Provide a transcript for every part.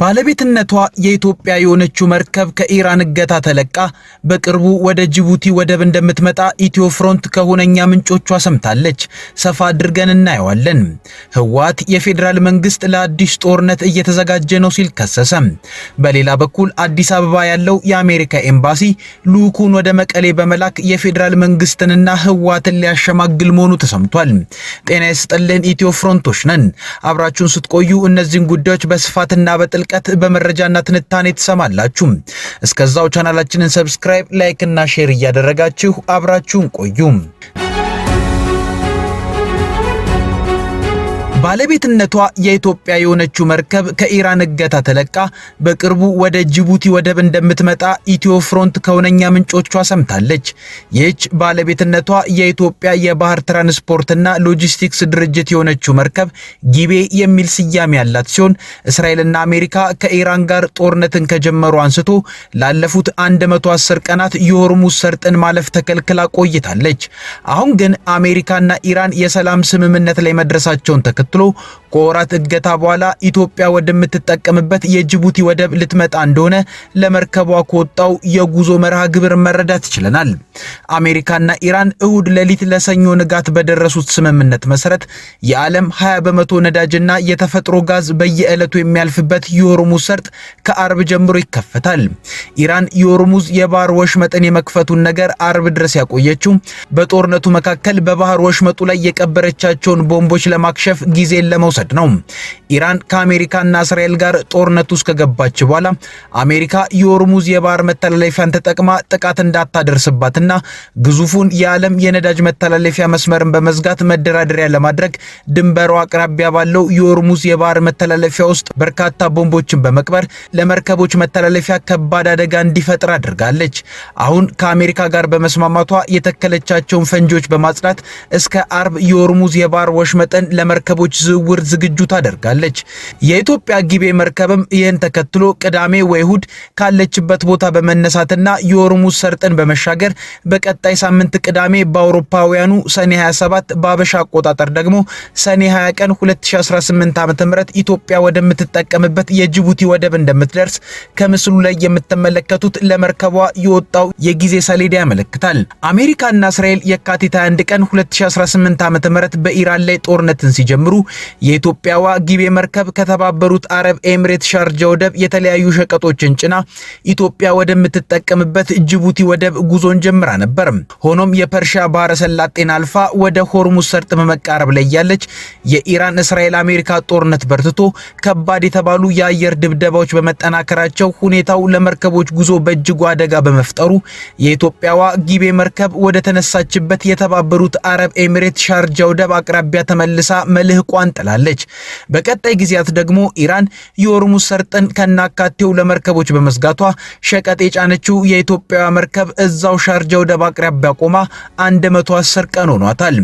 ባለቤትነቷ የኢትዮጵያ የሆነችው መርከብ ከኢራን እገታ ተለቃ በቅርቡ ወደ ጅቡቲ ወደብ እንደምትመጣ ኢትዮ ፍሮንት ከሁነኛ ምንጮቿ ሰምታለች። ሰፋ አድርገን እናየዋለን። ህወሓት የፌዴራል መንግስት ለአዲስ ጦርነት እየተዘጋጀ ነው ሲል ከሰሰ። በሌላ በኩል አዲስ አበባ ያለው የአሜሪካ ኤምባሲ ልኡኩን ወደ መቀሌ በመላክ የፌዴራል መንግስትንና ህወሓትን ሊያሸማግል መሆኑ ተሰምቷል። ጤና ይስጥልን ኢትዮ ፍሮንቶች ነን። አብራችሁን ስትቆዩ እነዚህን ጉዳዮች በስፋትና ጥልቀት በመረጃና ትንታኔ ተሰማላችሁ። እስከዛው ቻናላችንን ሰብስክራይብ፣ ላይክ እና ሼር እያደረጋችሁ አብራችሁን ቆዩ። ባለቤትነቷ የኢትዮጵያ የሆነችው መርከብ ከኢራን እገታ ተለቃ በቅርቡ ወደ ጅቡቲ ወደብ እንደምትመጣ ኢትዮ ፍሮንት ከሁነኛ ምንጮቿ ሰምታለች። ይህች ባለቤትነቷ የኢትዮጵያ የባህር ትራንስፖርትና ሎጂስቲክስ ድርጅት የሆነችው መርከብ ጊቤ የሚል ስያሜ ያላት ሲሆን እስራኤልና አሜሪካ ከኢራን ጋር ጦርነትን ከጀመሩ አንስቶ ላለፉት 110 ቀናት የሆርሙዝ ሰርጥን ማለፍ ተከልክላ ቆይታለች። አሁን ግን አሜሪካና ኢራን የሰላም ስምምነት ላይ መድረሳቸውን ተከትሎ ከወራት እገታ በኋላ ኢትዮጵያ ወደምትጠቀምበት የጅቡቲ ወደብ ልትመጣ እንደሆነ ለመርከቧ ከወጣው የጉዞ መርሃ ግብር መረዳት ይችላል። አሜሪካና ኢራን እሁድ ሌሊት ለሰኞ ንጋት በደረሱት ስምምነት መሰረት የዓለም 20% ነዳጅና የተፈጥሮ ጋዝ በየዕለቱ የሚያልፍበት የሆርሙዝ ሰርጥ ከአርብ ጀምሮ ይከፈታል። ኢራን የሆርሙዝ የባህር ወሽመጥን የመክፈቱን ነገር አርብ ድረስ ያቆየችው በጦርነቱ መካከል በባህር ወሽመጡ ላይ የቀበረቻቸውን ቦምቦች ለማክሸፍ ጊዜን ለመውሰድ ነው። ኢራን ከአሜሪካና እስራኤል ጋር ጦርነት ውስጥ ከገባች በኋላ አሜሪካ የሆርሙዝ የባህር መተላለፊያን ተጠቅማ ጥቃት እንዳታደርስባትና ግዙፉን የዓለም የነዳጅ መተላለፊያ መስመርን በመዝጋት መደራደሪያ ለማድረግ ድንበሯ አቅራቢያ ባለው የሆርሙዝ የባህር መተላለፊያ ውስጥ በርካታ ቦምቦችን በመቅበር ለመርከቦች መተላለፊያ ከባድ አደጋ እንዲፈጥር አድርጋለች። አሁን ከአሜሪካ ጋር በመስማማቷ የተከለቻቸውን ፈንጂዎች በማጽዳት እስከ አርብ የሆርሙዝ የባህር ወሽመጥን ለመርከቦች ዝውውር ዝግጁ ታደርጋለች። የኢትዮጵያ ጊቤ መርከብም ይህን ተከትሎ ቅዳሜ ወይ እሁድ ካለችበት ቦታ በመነሳትና የሆርሙዝ ሰርጥን በመሻገር በቀጣይ ሳምንት ቅዳሜ በአውሮፓውያኑ ሰኔ 27 በአበሻ አቆጣጠር ደግሞ ሰኔ 20 ቀን 2018 ዓ.ም ኢትዮጵያ ወደምትጠቀምበት የጅቡቲ ወደብ እንደምትደርስ ከምስሉ ላይ የምትመለከቱት ለመርከቧ የወጣው የጊዜ ሰሌዳ ያመለክታል። አሜሪካና እስራኤል የካቲት 21 ቀን 2018 ዓ.ም በኢራን ላይ ጦርነትን ሲጀምሩ የኢትዮጵያዋ ጊቤ መርከብ ከተባበሩት አረብ ኤምሬት ሻርጃ ወደብ የተለያዩ ሸቀጦችን ጭና ኢትዮጵያ ወደምትጠቀምበት ጅቡቲ ወደብ ጉዞን ጀምራ ነበር። ሆኖም የፐርሺያ ባህረ ሰላጤን አልፋ ወደ ሆርሙዝ ሰርጥ በመቃረብ ላይ ያለች የኢራን እስራኤል አሜሪካ ጦርነት በርትቶ ከባድ የተባሉ የአየር ድብደባዎች በመጠናከራቸው ሁኔታው ለመርከቦች ጉዞ በእጅጉ አደጋ በመፍጠሩ የኢትዮጵያዋ ጊቤ መርከብ ወደ ተነሳችበት የተባበሩት አረብ ኤምሬት ሻርጃ ወደብ አቅራቢያ ተመልሳ መልህቋን ጥላለች። በቀጣይ ጊዜያት ደግሞ ኢራን የሆርሙዝ ሰርጥን ከናካቴው ለመርከቦች በመዝጋቷ ሸቀጥ የጫነችው የኢትዮጵያ መርከብ እዛው ሻርጃ ወደብ አቅራቢያ ቆማ 110 ቀን ሆኗታል።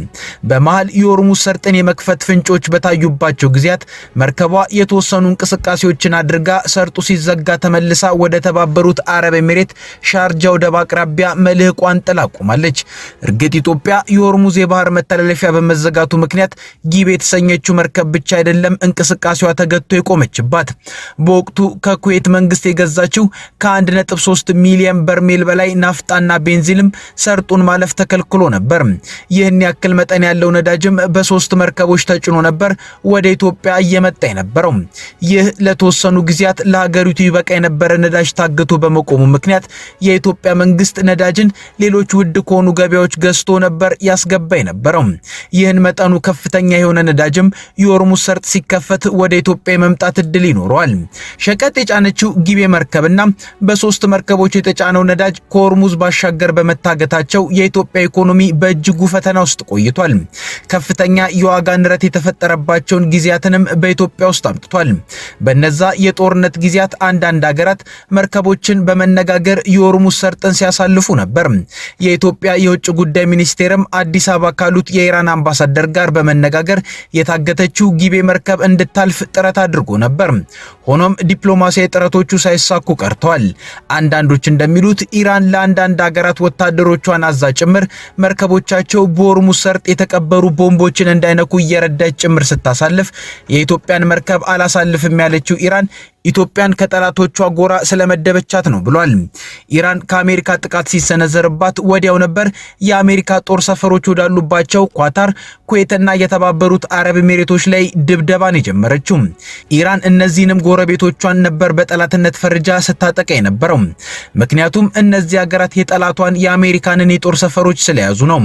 በመሃል የሆርሙዝ ሰርጥን የመክፈት ፍንጮች በታዩባቸው ጊዜያት መርከቧ የተወሰኑ እንቅስቃሴዎችን አድርጋ ሰርጡ ሲዘጋ ተመልሳ ወደ ተባበሩት አረብ ኤሚሬት ሻርጃ ወደብ አቅራቢያ መልህቋን ጥላ ቆማለች። እርግጥ ኢትዮጵያ የሆርሙዝ የባህር መተላለፊያ በመዘጋቱ ምክንያት ጊቤ የተሰኘችው መርከብ ብቻ አይደለም እንቅስቃሴዋ ተገቶ የቆመችባት። በወቅቱ ከኩዌት መንግስት የገዛችው ከ1.3 ሚሊዮን በርሜል በላይ ናፍጣና ቤንዚንም ሰርጡን ማለፍ ተከልክሎ ነበር። ይህን ያክል መጠን ያለው ነዳጅም በሶስት መርከቦች ተጭኖ ነበር ወደ ኢትዮጵያ እየመጣ የነበረው። ይህ ለተወሰኑ ጊዜያት ለሀገሪቱ ይበቃ የነበረ ነዳጅ ታግቶ በመቆሙ ምክንያት የኢትዮጵያ መንግስት ነዳጅን ሌሎች ውድ ከሆኑ ገበያዎች ገዝቶ ነበር ያስገባ የነበረው። ይህን መጠኑ ከፍተኛ የሆነ ነዳጅም የሆርሙዝ ሰርጥ ሲከፈት ወደ ኢትዮጵያ የመምጣት እድል ይኖረዋል። ሸቀጥ የጫነችው ጊቤ መርከብና በሶስት መርከቦች የተጫነው ነዳጅ ከሆርሙዝ ባሻገር በመታገታቸው የኢትዮጵያ ኢኮኖሚ በእጅጉ ፈተና ውስጥ ቆይቷል። ከፍተኛ የዋጋ ንረት የተፈጠረባቸውን ጊዜያትንም በኢትዮጵያ ውስጥ አምጥቷል። በነዛ የጦርነት ጊዜያት አንዳንድ ሀገራት መርከቦችን በመነጋገር የሆርሙዝ ሰርጥን ሲያሳልፉ ነበር። የኢትዮጵያ የውጭ ጉዳይ ሚኒስቴርም አዲስ አበባ ካሉት የኢራን አምባሳደር ጋር በመነጋገር የታገተችው ጊቤ መርከብ እንድታልፍ ጥረት አድርጎ ነበር። ሆኖም ዲፕሎማሲያዊ ጥረቶቹ ሳይሳኩ ቀርተዋል። አንዳንዶች እንደሚሉት ኢራን ለአንዳንድ ሀገራት ወታደሮቿን አዛ ጭምር መርከቦቻቸው በሆርሙዝ ሰርጥ የተቀበሩ ቦምቦችን እንዳይነኩ እየረዳች ጭምር ስታሳልፍ የኢትዮጵያን መርከብ አላሳልፍም ያለችው ኢራን ኢትዮጵያን ከጠላቶቿ ጎራ ስለመደበቻት ነው ብሏል። ኢራን ከአሜሪካ ጥቃት ሲሰነዘርባት ወዲያው ነበር የአሜሪካ ጦር ሰፈሮች ወዳሉባቸው ኳታር፣ ኩዌትና የተባበሩት አረብ ኤሚሬቶች ላይ ድብደባን የጀመረችው። ኢራን እነዚህንም ጎረቤቶቿን ነበር በጠላትነት ፈርጃ ስታጠቃ የነበረው። ምክንያቱም እነዚህ ሀገራት የጠላቷን የአሜሪካንን የጦር ሰፈሮች ስለያዙ ነው።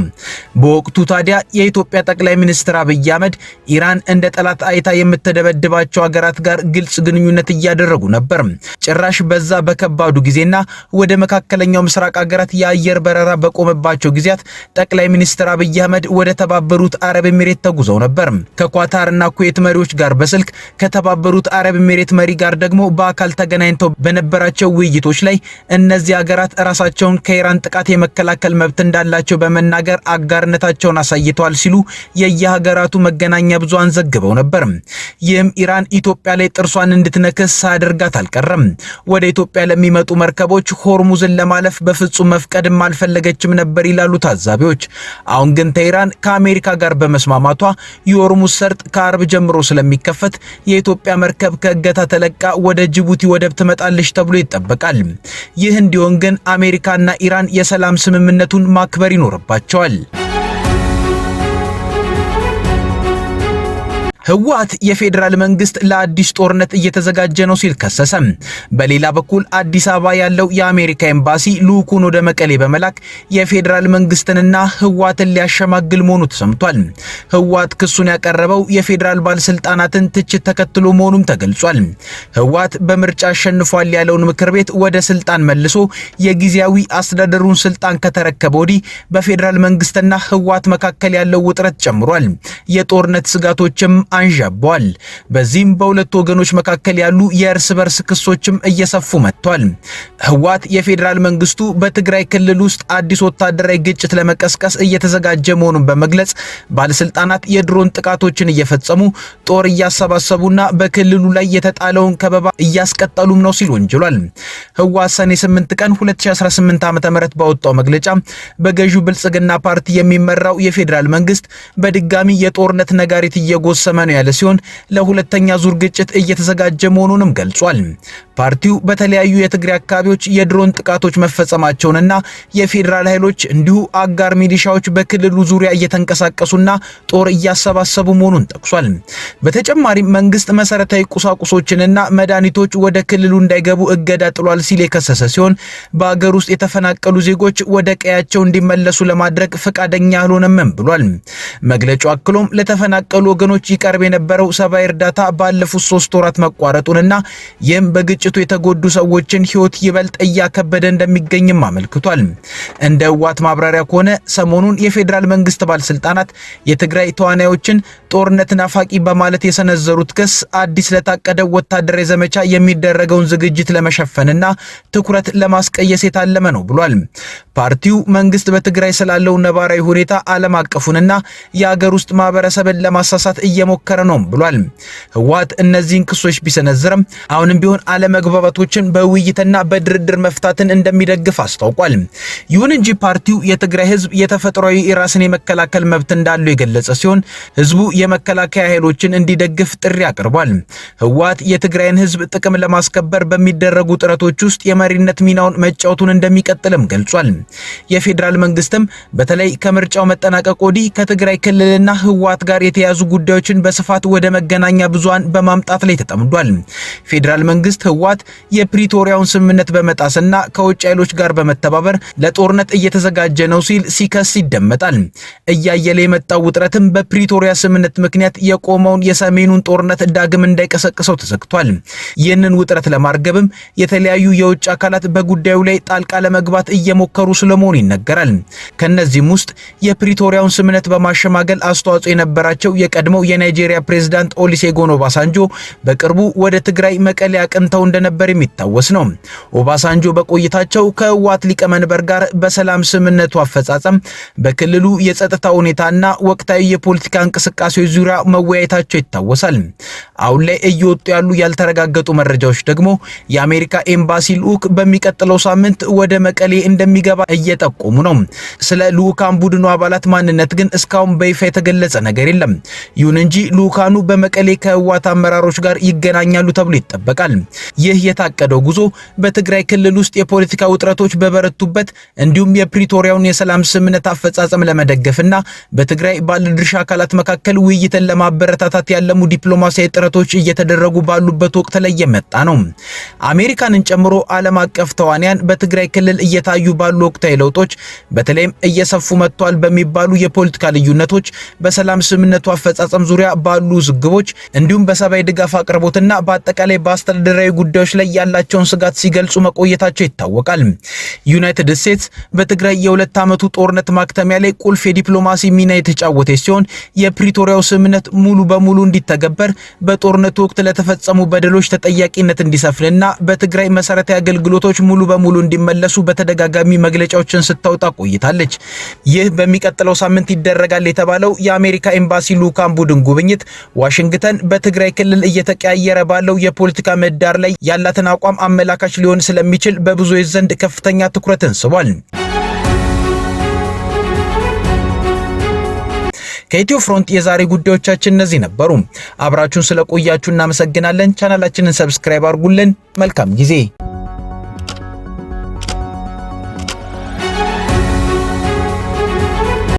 በወቅቱ ታዲያ የኢትዮጵያ ጠቅላይ ሚኒስትር አብይ አህመድ ኢራን እንደ ጠላት አይታ የምትደበድባቸው ሀገራት ጋር ግልጽ ግንኙነት እያደረጉ ነበር። ጭራሽ በዛ በከባዱ ጊዜና ወደ መካከለኛው ምስራቅ ሀገራት የአየር በረራ በቆመባቸው ጊዜያት ጠቅላይ ሚኒስትር አብይ አህመድ ወደ ተባበሩት አረብ ኤሚሬት ተጉዘው ነበር። ከኳታርና ኩዌት መሪዎች ጋር በስልክ ከተባበሩት አረብ ኤሚሬት መሪ ጋር ደግሞ በአካል ተገናኝተው በነበራቸው ውይይቶች ላይ እነዚህ ሀገራት ራሳቸውን ከኢራን ጥቃት የመከላከል መብት እንዳላቸው በመናገር አጋርነታቸውን አሳይተዋል ሲሉ የየሀገራቱ መገናኛ ብዙሃን ዘግበው ነበር። ይህም ኢራን ኢትዮጵያ ላይ ጥርሷን እንድትነክስ ሳያደርጋት አልቀረም። ወደ ኢትዮጵያ ለሚመጡ መርከቦች ሆርሙዝን ለማለፍ በፍጹም መፍቀድም አልፈለገችም ነበር ይላሉ ታዛቢዎች። አሁን ግን ኢራን ከአሜሪካ ጋር በመስማማቷ የሆርሙዝ ሰርጥ ከአርብ ጀምሮ ስለሚከፈት የኢትዮጵያ መርከብ ከእገታ ተለቃ ወደ ጅቡቲ ወደብ ትመጣለች ተብሎ ይጠበቃል። ይህ እንዲሆን ግን አሜሪካና ኢራን የሰላም ስምምነቱን ማክበር ይኖርባቸዋል። ህወሓት የፌዴራል መንግስት ለአዲስ ጦርነት እየተዘጋጀ ነው ሲል ከሰሰ። በሌላ በኩል አዲስ አበባ ያለው የአሜሪካ ኤምባሲ ልኡኩን ወደ መቀሌ በመላክ የፌዴራል መንግስትንና ህወሓትን ሊያሸማግል መሆኑ ተሰምቷል። ህወሓት ክሱን ያቀረበው የፌዴራል ባለስልጣናትን ትችት ተከትሎ መሆኑም ተገልጿል። ህወሓት በምርጫ አሸንፏል ያለውን ምክር ቤት ወደ ስልጣን መልሶ የጊዜያዊ አስተዳደሩን ስልጣን ከተረከበ ወዲህ በፌዴራል መንግስትና ህወሓት መካከል ያለው ውጥረት ጨምሯል። የጦርነት ስጋቶችም አንዣቧል። በዚህም በሁለት ወገኖች መካከል ያሉ የእርስ በርስ ክሶችም እየሰፉ መጥቷል። ህወሓት የፌዴራል መንግስቱ በትግራይ ክልል ውስጥ አዲስ ወታደራዊ ግጭት ለመቀስቀስ እየተዘጋጀ መሆኑን በመግለጽ ባለስልጣናት የድሮን ጥቃቶችን እየፈጸሙ ጦር እያሰባሰቡና በክልሉ ላይ የተጣለውን ከበባ እያስቀጠሉም ነው ሲል ወንጅሏል። ህወሓት ሰኔ 8 ቀን 2018 ዓ.ም ባወጣው መግለጫ በገዢው ብልጽግና ፓርቲ የሚመራው የፌዴራል መንግስት በድጋሚ የጦርነት ነጋሪት እየጎሰመ ነው ያለ ሲሆን ለሁለተኛ ዙር ግጭት እየተዘጋጀ መሆኑንም ገልጿል። ፓርቲው በተለያዩ የትግራይ አካባቢዎች የድሮን ጥቃቶች መፈጸማቸውንና የፌዴራል ኃይሎች እንዲሁ አጋር ሚሊሻዎች በክልሉ ዙሪያ እየተንቀሳቀሱና ጦር እያሰባሰቡ መሆኑን ጠቅሷል። በተጨማሪም መንግስት መሰረታዊ ቁሳቁሶችንና መድኃኒቶች ወደ ክልሉ እንዳይገቡ እገዳ ጥሏል ሲል የከሰሰ ሲሆን በአገር ውስጥ የተፈናቀሉ ዜጎች ወደ ቀያቸው እንዲመለሱ ለማድረግ ፈቃደኛ አልሆነም ብሏል። መግለጫው አክሎም ለተፈናቀሉ ወገኖች ይቀርብ የነበረው ሰብአዊ እርዳታ ባለፉት 3 ወራት መቋረጡንና ይህም በግጭቱ የተጎዱ ሰዎችን ህይወት ይበልጥ እያከበደ እንደሚገኝም አመልክቷል። እንደ ህወሓት ማብራሪያ ከሆነ ሰሞኑን የፌዴራል መንግስት ባለስልጣናት የትግራይ ተዋናዮችን ጦርነት ናፋቂ በማለት የሰነዘሩት ክስ አዲስ ለታቀደው ወታደራዊ ዘመቻ የሚደረገውን ዝግጅት ለመሸፈንና ትኩረት ለማስቀየስ የታለመ ነው ብሏል። ፓርቲው መንግስት በትግራይ ስላለው ነባራዊ ሁኔታ ዓለም አቀፉንና የሀገር ውስጥ ማህበረሰብን ለማሳሳት እየሞከረ ነው ብሏል። ህወሓት እነዚህን ክሶች ቢሰነዝርም አሁንም ቢሆን አለመግባባቶችን በውይይትና በድርድር መፍታትን እንደሚደግፍ አስታውቋል። ይሁን እንጂ ፓርቲው የትግራይ ህዝብ የተፈጥሯዊ ራስን የመከላከል መብት እንዳለው የገለጸ ሲሆን ህዝቡ የመከላከያ ኃይሎችን እንዲደግፍ ጥሪ አቅርቧል። ህወሓት የትግራይን ህዝብ ጥቅም ለማስከበር በሚደረጉ ጥረቶች ውስጥ የመሪነት ሚናውን መጫወቱን እንደሚቀጥልም ገልጿል። የፌዴራል መንግስትም በተለይ ከምርጫው መጠናቀቅ ወዲህ ከትግራይ ክልልና ህወሓት ጋር የተያዙ ጉዳዮችን በስፋት ወደ መገናኛ ብዙሃን በማምጣት ላይ ተጠምዷል። ፌዴራል መንግስት ህወሓት የፕሪቶሪያውን ስምምነት በመጣስና ከውጭ ኃይሎች ጋር በመተባበር ለጦርነት እየተዘጋጀ ነው ሲል ሲከስ ይደመጣል። እያየለ የመጣው ውጥረትም በፕሪቶሪያ ስምምነት ምክንያት የቆመውን የሰሜኑን ጦርነት ዳግም እንዳይቀሰቅሰው ተሰግቷል። ይህንን ውጥረት ለማርገብም የተለያዩ የውጭ አካላት በጉዳዩ ላይ ጣልቃ ለመግባት እየሞከሩ ስለመሆኑ ይነገራል። ከነዚህም ውስጥ የፕሪቶሪያውን ስምምነት በማሸማገል አስተዋጽኦ የነበራቸው የቀድሞው የናይጄሪያ ፕሬዝዳንት ኦሉሴጉን ኦባሳንጆ በቅርቡ ወደ ትግራይ መቀሌ አቅንተው እንደነበር የሚታወስ ነው። ኦባሳንጆ በቆይታቸው ከህወሓት ሊቀመንበር ጋር በሰላም ስምምነቱ አፈጻጸም፣ በክልሉ የጸጥታ ሁኔታና ወቅታዊ የፖለቲካ እንቅስቃሴዎች ዙሪያ መወያየታቸው ይታወሳል። አሁን ላይ እየወጡ ያሉ ያልተረጋገጡ መረጃዎች ደግሞ የአሜሪካ ኤምባሲ ልኡክ በሚቀጥለው ሳምንት ወደ መቀሌ እንደሚገባ እየጠቆሙ ነው። ስለ ልኡካን ቡድኑ አባላት ማንነት ግን እስካሁን በይፋ የተገለጸ ነገር የለም። ይሁን እንጂ ልኡካኑ በመቀሌ ከህወሓት አመራሮች ጋር ይገናኛሉ ተብሎ ይጠበቃል። ይህ የታቀደው ጉዞ በትግራይ ክልል ውስጥ የፖለቲካ ውጥረቶች በበረቱበት እንዲሁም የፕሪቶሪያውን የሰላም ስምምነት አፈጻጸም ለመደገፍና በትግራይ ባለድርሻ አካላት መካከል ውይይትን ለማበረታታት ያለሙ ዲፕሎማሲያዊ ጥረቶች እየተደረጉ ባሉበት ወቅት ላይ የመጣ ነው። አሜሪካንን ጨምሮ ዓለም አቀፍ ተዋንያን በትግራይ ክልል እየታዩ ባሉ ወቅታዊ ለውጦች በተለይም እየሰፉ መጥተዋል በሚባሉ የፖለቲካ ልዩነቶች፣ በሰላም ስምምነቱ አፈጻጸም ዙሪያ ባሉ ውዝግቦች እንዲሁም በሰብአዊ ድጋፍ አቅርቦትና በአጠቃላይ በአስተዳደራዊ ጉዳዮች ላይ ያላቸውን ስጋት ሲገልጹ መቆየታቸው ይታወቃል። ዩናይትድ ስቴትስ በትግራይ የሁለት ዓመቱ ጦርነት ማክተሚያ ላይ ቁልፍ የዲፕሎማሲ ሚና የተጫወተች ሲሆን የፕሪቶሪያው ስምምነት ሙሉ በሙሉ እንዲተገበር፣ በጦርነቱ ወቅት ለተፈጸሙ በደሎች ተጠያቂነት እንዲሰፍንና በትግራይ መሰረታዊ አገልግሎቶች ሙሉ በሙሉ እንዲመለሱ በተደጋጋሚ መግለጫዎችን ስታወጣ ቆይታለች። ይህ በሚቀጥለው ሳምንት ይደረጋል የተባለው የአሜሪካ ኤምባሲ ልኡካን ቡድን ጉብኝት ዋሽንግተን በትግራይ ክልል እየተቀያየረ ባለው የፖለቲካ ምህዳር ላይ ያላትን አቋም አመላካች ሊሆን ስለሚችል በብዙዎች ዘንድ ከፍተኛ ትኩረትን ስቧል። ከኢትዮ ፍሮንት የዛሬ ጉዳዮቻችን እነዚህ ነበሩ። አብራችሁን ስለቆያችሁ እናመሰግናለን። ቻናላችንን ሰብስክራይብ አድርጉልን። መልካም ጊዜ